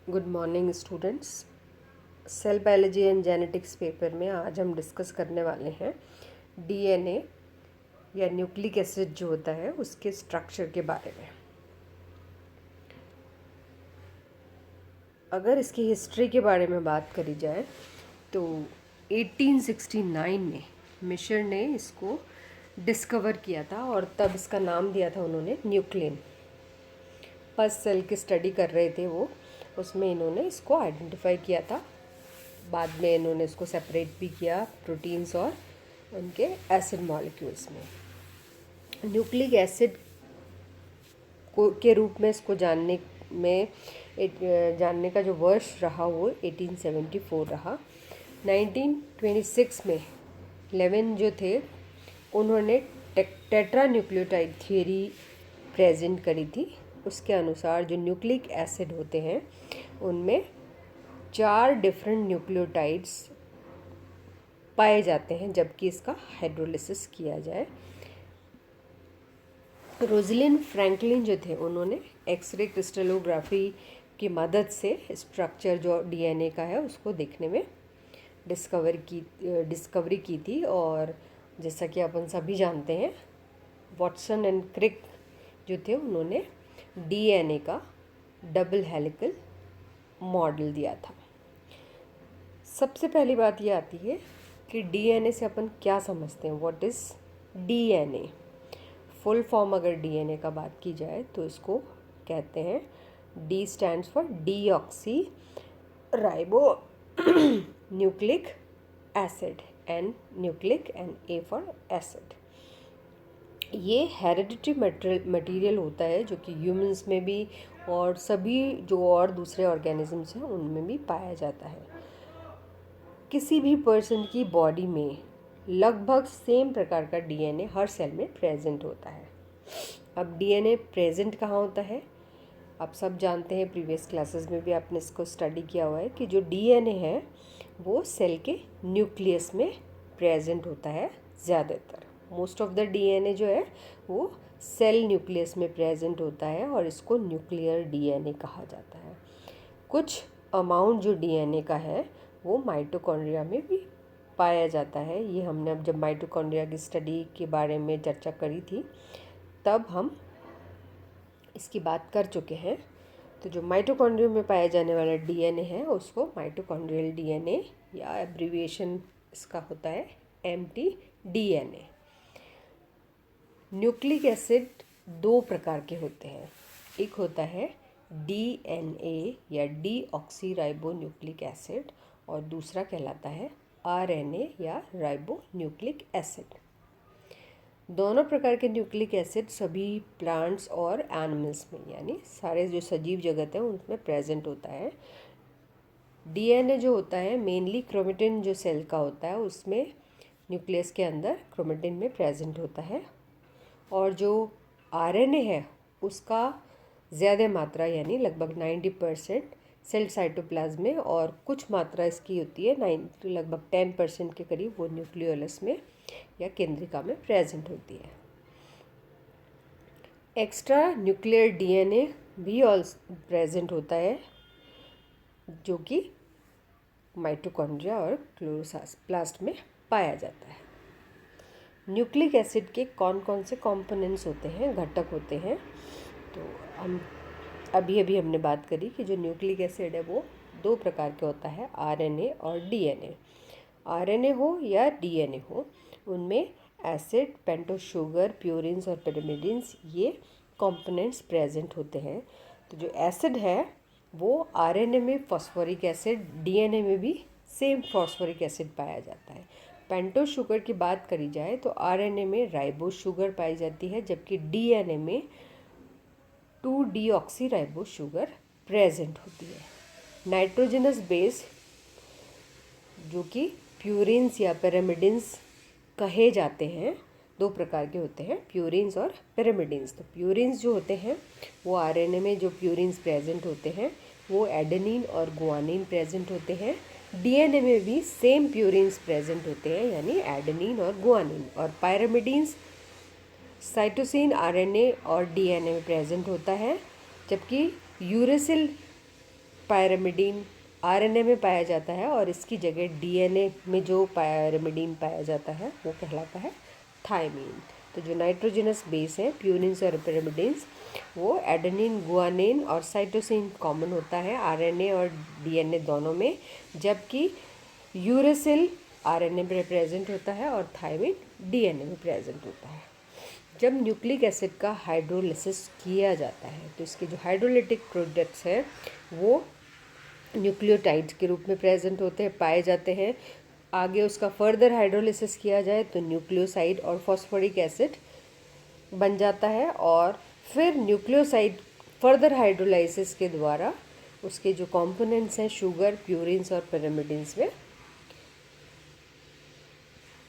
Good morning students. Cell biology and genetics paper में आज हम डिस्कस करने वाले हैं डीएनए या न्यूक्लिक एसिड जो होता है उसके स्ट्रक्चर के बारे में। अगर इसकी हिस्ट्री के बारे में बात करी जाए तो 1869 में मिशर ने इसको डिस्कवर किया था और तब इसका नाम दिया था उन्होंने न्यूक्लियन। फर्स्ट सेल की स्टडी कर रहे थे वो, उसमें इन्होंने इसको आइडेंटिफाई किया था। बाद में इन्होंने इसको सेपरेट भी किया प्रोटीन्स और उनके एसिड मॉलिक्यूल्स में। न्यूक्लिक एसिड को के रूप में इसको जानने का जो वर्ष रहा वो 1874 रहा। 1926 में लेविन जो थे उन्होंने टेट्रा न्यूक्लियोटाइड थियरी प्रेजेंट करी थी। उसके अनुसार जो न्यूक्लिक एसिड होते हैं उनमें 4 डिफरेंट न्यूक्लियोटाइड्स पाए जाते हैं जबकि इसका हाइड्रोलिसिस किया जाए। रोजलिन फ्रैंकलिन जो थे उन्होंने एक्सरे क्रिस्टलोग्राफी की मदद से स्ट्रक्चर जो डीएनए का है उसको देखने में डिस्कवरी की थी। और जैसा कि अपन सभी जानते हैं वॉटसन एंड क्रिक जो थे उन्होंने डीएनए का डबल हेलिकल मॉडल दिया था। सबसे पहली बात ये आती है कि डीएनए से अपन क्या समझते हैं, what is DNA. Full form अगर डीएनए का बात की जाए तो इसको कहते हैं, D stands for deoxyribonucleic acid, N nucleic and A for acid. ये हेरिडिटरी मटेरियल होता है जो कि ह्यूमंस में भी और सभी जो और दूसरे ऑर्गेनिजम्स हैं उनमें भी पाया जाता है। किसी भी पर्सन की बॉडी में लगभग सेम प्रकार का डीएनए हर सेल में प्रेजेंट होता है। अब डीएनए प्रेजेंट कहाँ होता है, आप सब जानते हैं, प्रीवियस क्लासेस में भी आपने इसको स्टडी किया हुआ है कि जो डीएनए है वो सेल के न्यूक्लियस में प्रेजेंट होता है। ज़्यादातर मोस्ट ऑफ द डीएनए जो है वो सेल न्यूक्लियस में प्रेजेंट होता है और इसको न्यूक्लियर डीएनए कहा जाता है। कुछ अमाउंट जो डीएनए का है वो माइटोकॉन्ड्रिया में भी पाया जाता है। ये हमने अब जब माइटोकॉन्ड्रिया की स्टडी के बारे में चर्चा करी थी तब हम इसकी बात कर चुके हैं। तो जो माइटोकॉन्ड्रिया में पाया जाने वाला डीएनए है उसको माइटोकॉन्ड्रियल डीएनए या एब्रीविएशन इसका होता है mtDNA। न्यूक्लिक एसिड 2 प्रकार के होते हैं, एक होता है डीएनए या डीऑक्सी राइबो न्यूक्लिक एसिड और दूसरा कहलाता है आरएनए या राइबो न्यूक्लिक एसिड। दोनों प्रकार के न्यूक्लिक एसिड सभी प्लांट्स और एनिमल्स में यानी सारे जो सजीव जगत है उनमें प्रेजेंट होता है। डीएनए जो होता है मेनली क्रोमेटिन जो सेल का होता है उसमें न्यूक्लियस के अंदर क्रोमेटिन में प्रेजेंट होता है। और जो आरएनए है उसका ज़्यादा मात्रा यानी लगभग 90% सेल साइटोप्लाज्म में और कुछ मात्रा इसकी होती है लगभग 10% के करीब वो न्यूक्लियोलस में या केंद्रिका में प्रेजेंट होती है। एक्स्ट्रा न्यूक्लियर डीएनए भी ऑल्सो प्रेजेंट होता है जो कि माइटोकॉन्ड्रिया और क्लोरोप्लास्ट में पाया जाता है। न्यूक्लिक एसिड के कौन कौन से कंपोनेंट्स होते हैं, घटक होते हैं, तो हम अभी हमने बात करी कि जो न्यूक्लिक एसिड है वो 2 प्रकार के होता है, आरएनए और डीएनए। आरएनए हो या डीएनए हो उनमें एसिड, पेंटोस शुगर, प्यूरिन्स और पिरिमिडिन्स ये कंपोनेंट्स प्रेजेंट होते हैं। तो जो एसिड है वो आरएनए में फॉस्फोरिक एसिड, डीएनए में भी सेम फॉस्फोरिक एसिड पाया जाता है। पेंटोस शुगर की बात करी जाए तो आरएनए में राइबोस शुगर पाई जाती है जबकि डीएनए में 2-डीऑक्सी राइबोस शुगर प्रेजेंट होती है। नाइट्रोजनस बेस जो कि प्यूरिन्स या पिरिमिडिन्स कहे जाते हैं 2 प्रकार के होते हैं, प्यूरिन्स और पिरिमिडिन्स। तो प्यूरिन्स जो होते हैं वो आरएनए में जो प्यूरिन्स प्रेजेंट होते हैं वो एडेनिन और गुआनिन प्रेजेंट होते हैं। डीएनए में भी सेम प्यूरिन्स प्रेजेंट होते हैं यानी एडेनिन और गुआनिन। और पायरामिडिन्स साइटोसिन आरएनए और डीएनए में प्रेजेंट होता है जबकि यूरेसिल पायरिमिडीन आरएनए में पाया जाता है और इसकी जगह डीएनए में जो पायरिमिडीन पाया जाता है वो कहलाता है थायमीन। तो जो नाइट्रोजनस बेस है प्यूरिन्स और पिरिमिडिन्स वो एडेनिन, गुआनिन और साइटोसिन कॉमन होता है आरएनए और डीएनए दोनों में, जबकि यूरेसिल आरएनए में प्रेजेंट होता है और थायमीन डीएनए में प्रेजेंट होता है। जब न्यूक्लिक एसिड का हाइड्रोलिसिस किया जाता है तो इसके जो हाइड्रोलिटिक प्रोडक्ट्स हैं वो न्यूक्लियोटाइड्स के रूप में प्रेजेंट होते हैं, पाए जाते हैं। आगे उसका फर्दर हाइड्रोलिसिस किया जाए तो न्यूक्लियोसाइड और फॉस्फोरिक एसिड बन जाता है और फिर न्यूक्लियोसाइड फर्दर हाइड्रोलाइसिस के द्वारा उसके जो कंपोनेंट्स हैं शुगर, प्यूरिन्स और पिरिमिडिन्स में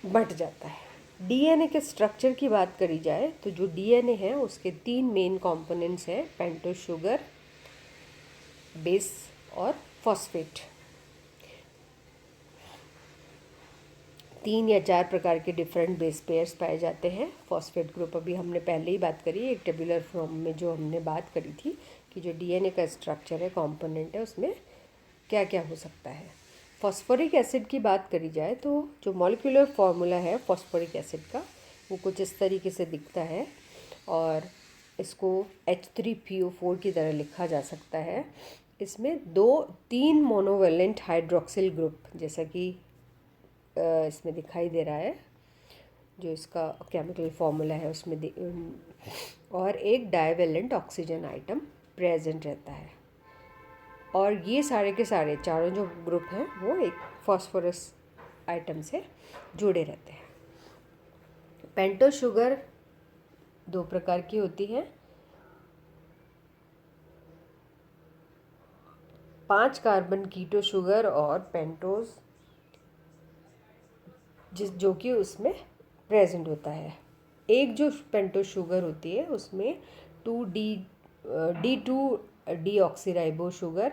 बट जाता है। डीएनए के स्ट्रक्चर की बात करी जाए तो जो डीएनए है उसके 3 मेन कंपोनेंट्स हैं, पेंटोज शुगर, बेस और फॉस्फेट। 3 या 4 प्रकार के डिफरेंट बेस पेयर्स पाए जाते हैं। फॉस्फेट ग्रुप अभी हमने पहले ही बात करी, एक टेबुलर फॉर्म में जो हमने बात करी थी कि जो डीएनए का स्ट्रक्चर है, कंपोनेंट है, उसमें क्या क्या हो सकता है। फॉस्फोरिक एसिड की बात करी जाए तो जो मॉलिक्यूलर फार्मूला है फॉस्फोरिक एसिड का वो कुछ इस तरीके से दिखता है और इसको H3PO4 की तरह लिखा जा सकता है। इसमें 3 मोनोवेलेंट हाइड्रोक्सिल ग्रुप जैसा कि इसमें दिखाई दे रहा है, जो इसका केमिकल फार्मूला है उसमें और एक डाइवेलेंट ऑक्सीजन आइटम प्रेजेंट रहता है। और ये सारे के सारे चारों जो ग्रुप हैं वो एक फॉस्फोरस आइटम से जुड़े रहते हैं। पेंटोज शुगर 2 प्रकार की होती है, 5 कार्बन कीटो शुगर और पेंटोज जो कि उसमें प्रेजेंट होता है। एक जो पेंटोज शुगर होती है उसमें D2 डीऑक्सीराइबो शुगर,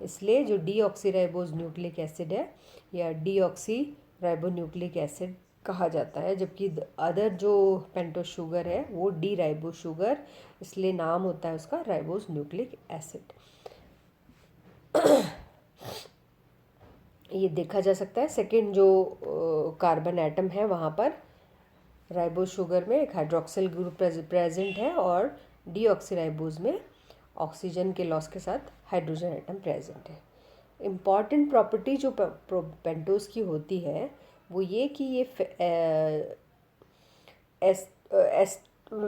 इसलिए जो डीऑक्सीराइबोज न्यूक्लिक एसिड है या डीऑक्सीराइबो न्यूक्लिक एसिड कहा जाता है, जबकि अदर जो पेंटोज शुगर है वो डी राइबो शुगर, इसलिए नाम होता है उसका राइबोज न्यूक्लिक एसिड। ये देखा जा सकता है सेकेंड जो कार्बन एटम है वहाँ पर राइबोज शुगर में एक हाइड्रोक्सिल ग्रुप प्रेजेंट है और डीऑक्सीराइबोज में ऑक्सीजन के लॉस के साथ हाइड्रोजन एटम प्रेजेंट है। इम्पॉर्टेंट प्रॉपर्टी जो पेंटोज की होती है वो ये कि ये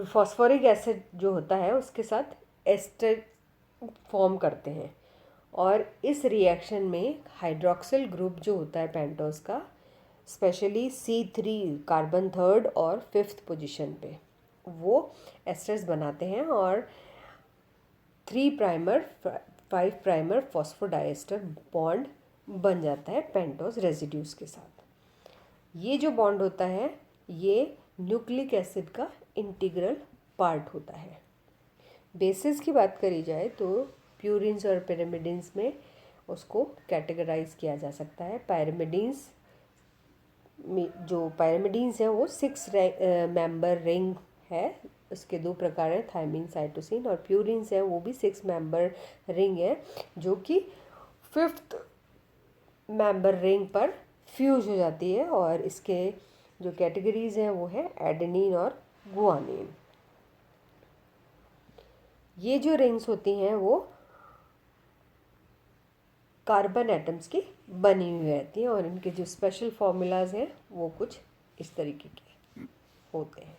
फॉस्फोरिक एसिड जो होता है उसके साथ एस्टर फॉर्म करते हैं और इस रिएक्शन में हाइड्रोक्सिल ग्रुप जो होता है पेंटोज का स्पेशली C3 कार्बन 3rd और 5th पोजीशन पे वो एस्टर्स बनाते हैं और 3 प्राइमर 5 प्राइमर फॉस्फोडाइएस्टर बॉन्ड बन जाता है पेंटोज रेजिड्यूज के साथ। ये जो बॉन्ड होता है ये न्यूक्लिक एसिड का इंटीग्रल पार्ट होता है। बेसिस की बात करी जाए तो प्यूरिन्स और पिरिमिडिन्स में उसको कैटेगराइज किया जा सकता है। पायरिमिडिन्स में जो पायरिमिडिन्स हैं वो 6 मेंबर रिंग है, उसके 2 प्रकार हैं, थायमीन, साइटोसिन, और प्यूरिन्स हैं वो भी 6 मेंबर रिंग है जो कि 5th मेंबर रिंग पर फ्यूज हो जाती है और इसके जो कैटेगरीज हैं वो है एडेनिन और गुआनिन। ये जो रिंग्स होती हैं वो कार्बन एटम्स की बनी हुई रहती हैं और इनके जो स्पेशल फॉर्मूलाज हैं वो कुछ इस तरीके के होते हैं।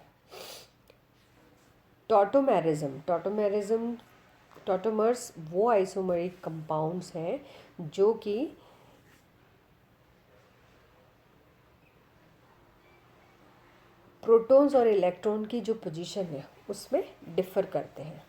टॉटोमर्स वो आइसोमरिक कंपाउंड्स हैं जो कि प्रोटॉन्स और इलेक्ट्रॉन की जो पोजीशन है उसमें डिफर करते हैं।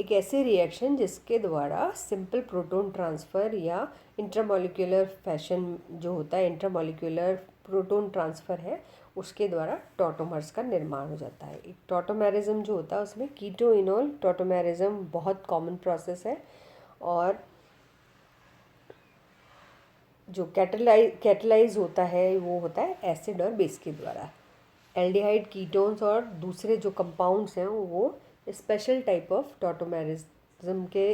एक ऐसी रिएक्शन जिसके द्वारा सिंपल प्रोटॉन ट्रांसफ़र या इंट्रामॉलिक्यूलर फैशन जो होता है, इंट्रामॉलिक्यूलर प्रोटॉन ट्रांसफ़र है, उसके द्वारा टॉटोमर्स का निर्माण हो जाता है। एक टॉटोमेरिज्म जो होता है उसमें कीटो इनोल टॉटोमेरिज्म बहुत कॉमन प्रोसेस है और जो कैटलाइज होता है वो होता है एसिड और बेस के द्वारा। एल्डिहाइड, कीटोन्स और दूसरे जो कंपाउंड्स हैं वो स्पेशल टाइप ऑफ टॉटोमेरिज्म के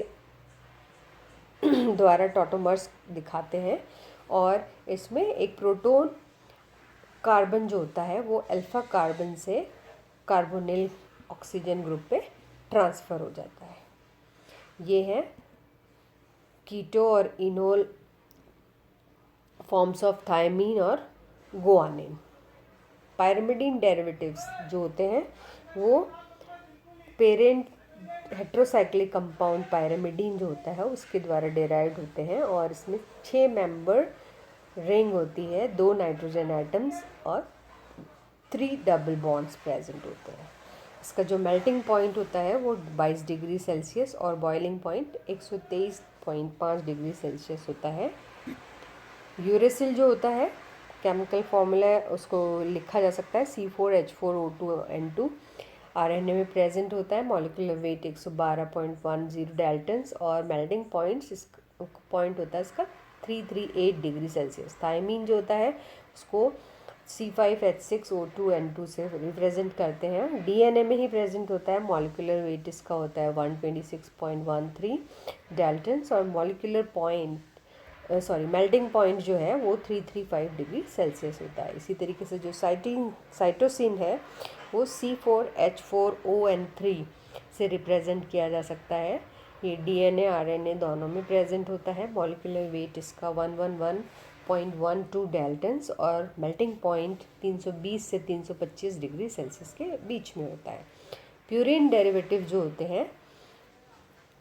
द्वारा टॉटोमर्स दिखाते हैं। और इसमें एक प्रोटॉन कार्बन जो होता है वो अल्फा कार्बन से कार्बोनिल ऑक्सीजन ग्रुप पे ट्रांसफ़र हो जाता है। ये है कीटो और इनोल फॉर्म्स ऑफ थायमीन और गुआनिन। पायरिमिडीन डेरिवेटिव्स जो होते हैं वो पेरेंट हेट्रोसाइक्लिक कंपाउंड पायरिमिडीन जो होता है उसके द्वारा डेराइव्ड होते हैं। और इसमें 6 मेंबर रिंग होती है, 2 नाइट्रोजन एटम्स और 3 डबल बॉन्ड्स प्रेजेंट होते हैं। इसका जो मेल्टिंग पॉइंट होता है वो 22 डिग्री सेल्सियस और बॉइलिंग पॉइंट 123.5 डिग्री सेल्सियस होता है। यूरेसिल जो होता है केमिकल फॉर्मूला उसको लिखा जा सकता है C4H4O2N2। आरएनए में प्रेजेंट होता है, मॉलिक्यूलर वेट 112.10 डाल्टन्स और मेल्टिंग पॉइंट होता है इसका 338 डिग्री सेल्सियस। थायमीन जो होता है उसको C5H6O2N2 से रिप्रेजेंट करते हैं। डीएनए में ही प्रेजेंट होता है, मॉलिक्यूलर वेट इसका होता है 126.13 डाल्टन्स और मॉलिक्यूलर पॉइंट मेल्टिंग पॉइंट जो है वो 335 डिग्री सेल्सियस होता है। इसी तरीके से जो साइटोसिन है वो C4H4ON3 से रिप्रेजेंट किया जा सकता है। ये डीएनए आरएनए दोनों में प्रेजेंट होता है, मॉलिक्यूलर वेट इसका 111.12 डाल्टन्स और मेल्टिंग पॉइंट 320 से 325 डिग्री सेल्सियस के बीच में होता है। प्यूरिन डेरिवेटिव जो होते हैं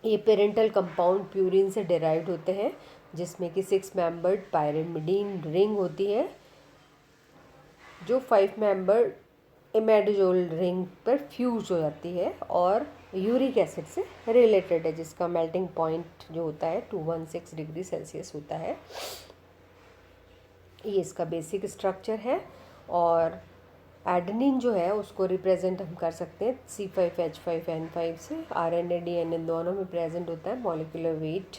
ये पेरेंटल कंपाउंड प्यूरिन से डेराइव्ड होते हैं, जिसमें कि 6 मेंबर्ड पायरिमिडीन रिंग होती है जो 5 मेंबर्ड इमेडोजोल रिंग पर फ्यूज हो जाती है और यूरिक एसिड से रिलेटेड है, जिसका मेल्टिंग पॉइंट जो होता है 216 डिग्री सेल्सियस होता है। ये इसका बेसिक स्ट्रक्चर है। और एडेनिन जो है उसको रिप्रेजेंट हम कर सकते हैं C5H5N5 से। आरएनए डीएनए दोनों में प्रेजेंट होता है, मॉलिक्यूलर वेट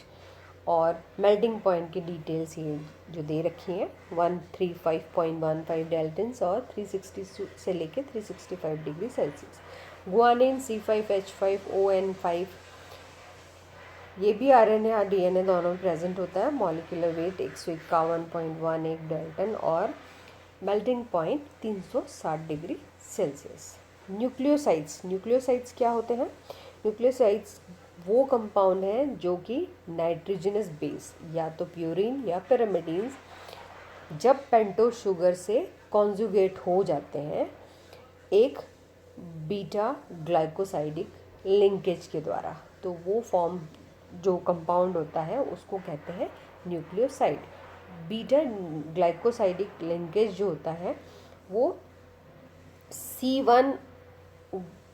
और मेल्टिंग पॉइंट की डिटेल्स ये जो दे रखी हैं 135.15 डाल्टन्स और 360 से लेके 365 डिग्री सेल्सियस। गुआनिन C5H5ON5 ये भी आरएनए और डीएनए दोनों में प्रेजेंट होता है, मॉलिक्यूलर वेट 151.18 डाल्टन और melting point 360 degree Celsius. Nucleosides क्या होते हैं? न्यूक्लियोसाइड्स वो कंपाउंड हैं जो कि नाइट्रोजनस बेस या तो प्यूरिन या पिरामिडीन्स जब पेंटोज शुगर से कॉन्जुगेट हो जाते हैं एक बीटा ग्लाइकोसाइडिक लिंकेज के द्वारा, तो वो फॉर्म जो कंपाउंड होता है उसको कहते हैं न्यूक्लियोसाइड। बीटा ग्लाइकोसाइडिक लिंकेज जो होता है वो C1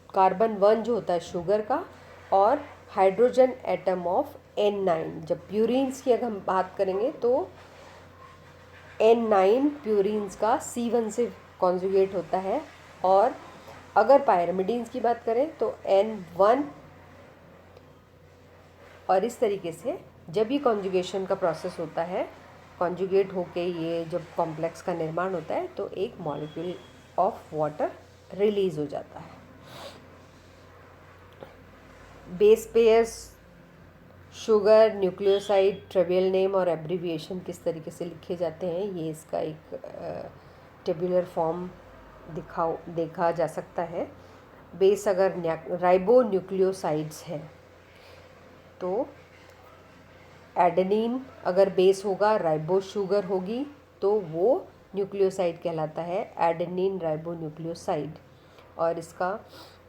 कार्बन 1 जो होता है शुगर का और हाइड्रोजन एटम ऑफ N9। जब प्यूरिन्स की अगर हम बात करेंगे तो N9 प्यूरिन्स का C1 से कॉन्जुगेट होता है। और अगर पायरिमिडीन्स की बात करें तो N1। और इस तरीके से जब ये कॉन्जुगेशन का प्रोसेस होता है, कॉन्जुगेट होके ये जब कॉम्प्लेक्स का निर्माण होता है तो एक मॉलिक्यूल ऑफ वाटर रिलीज हो जाता है। Base pairs, sugar, nucleoside, trivial name और एब्रीविएशन किस तरीके से लिखे जाते हैं ये इसका एक टेबुलर फॉर्म देखा जा सकता है। बेस अगर राइबो न्यूक्लियोसाइड्स है तो एडेनिन अगर बेस होगा, राइबो शुगर होगी तो वो न्यूक्लियोसाइड कहलाता है, एडेनिन राइबो न्यूक्लियोसाइड। और इसका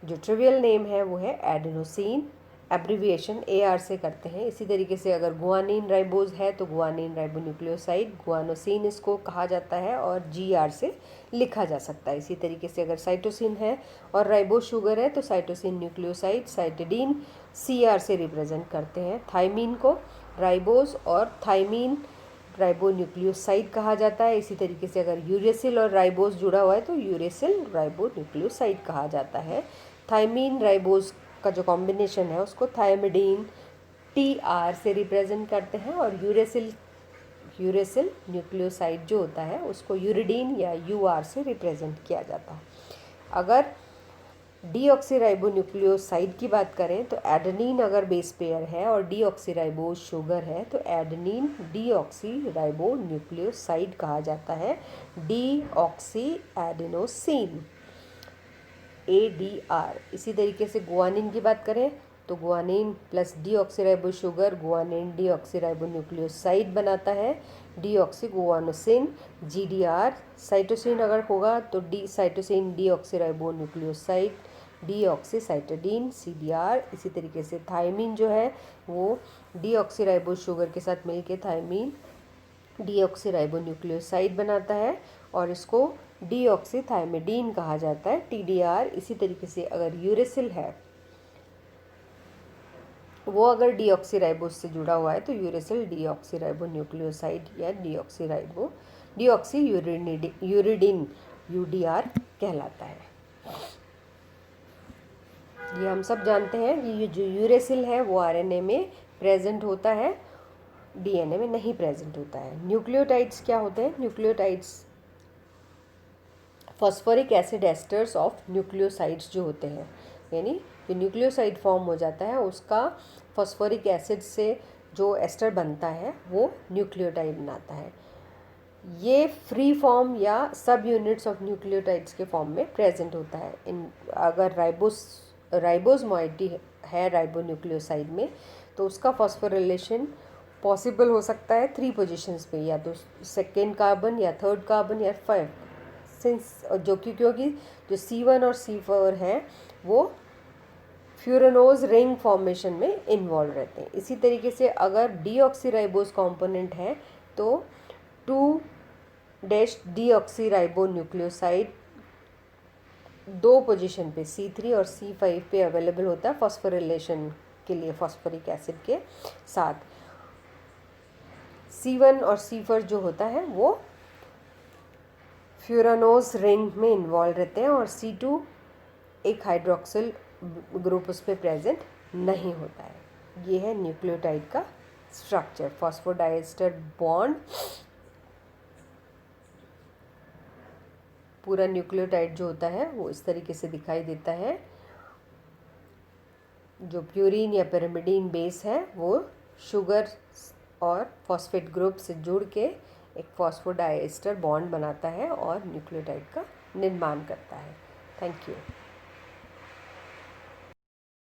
जो ट्रिवियल नेम है वो है एडेनोसिन, एब्रीविएशन AR से करते हैं। इसी तरीके से अगर गुआनिन राइबोज है तो गुआनिन राइबो न्यूक्लियोसाइड, गुआनोसिन इसको कहा जाता है और GR से लिखा जा सकता है। इसी तरीके से अगर साइटोसिन है और राइबो शुगर है तो साइटोसिन न्यूक्लियोसाइड, साइटिडीन CR से रिप्रेजेंट करते हैं। थाइमीन को राइबोज और थाइमीन राइबो न्यूक्लियोसाइड कहा जाता है। इसी तरीके से अगर यूरेसिल और राइबोज जुड़ा हुआ है तो यूरेसिल राइबो न्यूक्लियोसाइड कहा जाता है। थाइमीन राइबोज का जो कॉम्बिनेशन है उसको थायमिडीन TR से रिप्रेजेंट करते हैं और यूरेसिल न्यूक्लियोसाइड जो होता है उसको यूरिडीन या UR से रिप्रेजेंट किया जाता है। अगर डीऑक्सीराइबोन्यूक्लियोसाइड की बात करें तो एडेनिन अगर बेस पेयर है और डीऑक्सीराइबोज शुगर है तो एडेनिन डीऑक्सीराइबोन्यूक्लियोसाइड कहा जाता है, डीऑक्सी एडेनोसिन, ADR। इसी तरीके से गुआनिन की बात करें तो guanine plus deoxyribo sugar guanine deoxyribonucleoside बनाता है, डीऑक्सीगुआनोसिन, GDR। साइटोसिन अगर होगा तो D cytosine deoxyribonucleoside, deoxycytidine, CDR। इसी तरीके से थायमिन जो है वो डीऑक्सीराइबो शुगर के साथ मिलके थायमिन डीऑक्सीराइबोन्यूक्लियोसाइड बनाता है और इसको डीऑक्सीथायमिडीन कहा जाता है, TDR। इसी तरीके से अगर यूरेसिल है वो अगर डीऑक्सीराइबोज से जुड़ा हुआ है तो यूरेसिल डीऑक्सीराइबोन्यूक्लियोसाइड या डीऑक्सीयूरिडिन UDR कहलाता है। ये हम सब जानते हैं कि ये जो यूरेसिल है वो RNA में प्रेजेंट होता है, DNA में नहीं प्रेजेंट होता है। न्यूक्लियोटाइड्स क्या होते हैं? Nucleotides phosphoric acid asters of nucleosides जो होते हैं, यानी जो न्यूक्लियोसाइड फॉर्म हो जाता है उसका फॉस्फोरिक एसिड से जो एस्टर बनता है वो न्यूक्लियोटाइड बनाता है। ये फ्री फॉर्म या सब यूनिट्स ऑफ न्यूक्लियोटाइड्स के फॉर्म में प्रेजेंट होता है। अगर राइबोज मॉइटी है राइबोन्यूक्लियोसाइड में तो उसका फॉस्फोरिलेशन पॉसिबल हो सकता है 3 पोजीशंस पे, या तो सेकेंड कार्बन या थर्ड कार्बन या 5, सिंस क्योंकि जो C1 और C4 हैं वो फ्यूरानोज रिंग फॉर्मेशन में इन्वॉल्व रहते हैं। इसी तरीके से अगर डीऑक्सीराइबोज कंपोनेंट है तो 2-डीऑक्सीराइबोन्यूक्लियोसाइड 2 पोजीशन पे C3 और C5 पे अवेलेबल होता है फॉस्फोरिलेशन के लिए फॉस्फोरिक एसिड के साथ। C1 और C4 जो होता है वो फ्यूरानोज रिंग में इन्वॉल्व रहते हैं और C2 एक हाइड्रोक्सिल ग्रुप उस पर प्रेजेंट नहीं होता है। ये है न्यूक्लियोटाइड का स्ट्रक्चर। फॉस्फोडाइएस्टर बॉन्ड, पूरा न्यूक्लियोटाइड जो होता है वो इस तरीके से दिखाई देता है। जो प्यूरिन या पिरिमिडीन बेस है वो शुगर और फॉस्फेट ग्रुप से जुड़ के एक फॉस्फोडाइएस्टर बॉन्ड बनाता है और न्यूक्लियोटाइड का निर्माण करता है। Thank you.